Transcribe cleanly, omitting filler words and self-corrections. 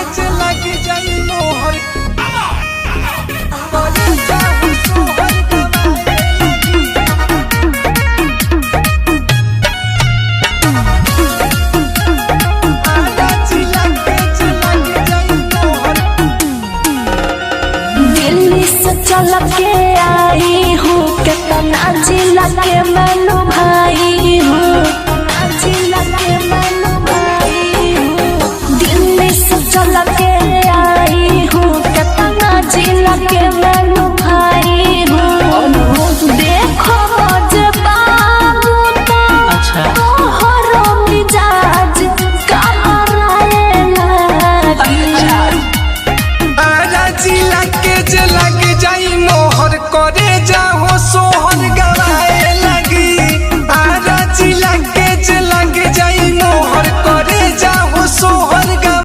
लग जाई मोहर करे जाहु सोहर गवाए आजा लग जाई मोहर। दिल्ली से चल के आई हूँ कितना जिला के मैनू भाई हूँ, जिला के मैनू भाई हूँ। दिल्ली से चल के